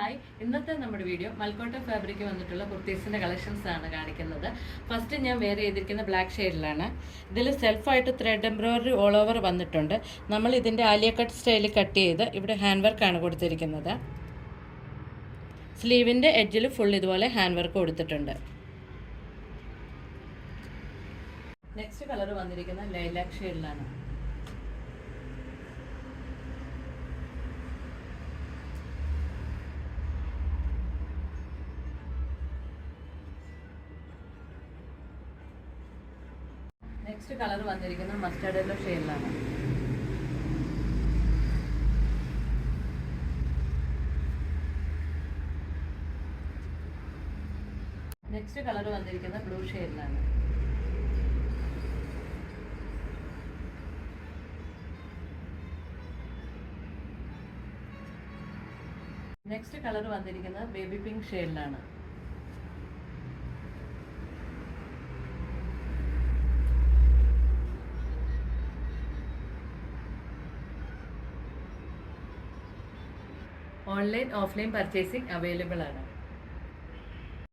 Hi, ഇന്നത്തെ നമ്മുടെ video മൽക്കോട്ട fabric വന്നിട്ടുള്ള കുർത്തീസിൻ്റെ കളക്ഷൻസ് ആണ് കാണിക്കുന്നത്. ഫസ്റ്റ് ഞാൻ വെയർ ചെയ്തിരിക്കുന്ന ബ്ലാക്ക് ഷെയ്ഡിലാണ്. ഇതിൽ സെൽഫായിട്ട് ത്രെഡ് എംബ്രോയിഡറി ഓൾ ഓവർ വന്നിട്ടുണ്ട്. നമ്മൾ ഇതിൻ്റെ ആലിയ കട്ട് സ്റ്റൈലിൽ കട്ട് ചെയ്ത് ഇവിടെ ഹാൻഡ് വർക്കാണ് കൊടുത്തിരിക്കുന്നത്. സ്ലീവിൻ്റെ എഡ്ജിൽ ഫുൾ ഇതുപോലെ ഹാൻഡ് വർക്ക് കൊടുത്തിട്ടുണ്ട്. നെക്സ്റ്റ് കളർ വന്നിരിക്കുന്ന ലൈലാക്ക് ഷെയ്ഡിലാണ്. നെക്സ്റ്റ് കളർ വന്നിരിക്കുന്നത് മസ്റ്റർഡ് യെല്ലോ ഷെയ്ഡിലാണ്. നെക്സ്റ്റ് കളർ വന്നിരിക്കുന്നത് ബ്ലൂ ഷെയ്ഡിലാണ്. നെക്സ്റ്റ് കളർ വന്നിരിക്കുന്നത് ബേബി പിങ്ക് ഷെയ്ഡിലാണ്. ഓൺലൈൻ ഓഫ്ലൈൻ പർച്ചേസിംഗ് അവൈലബിൾ ആണ്.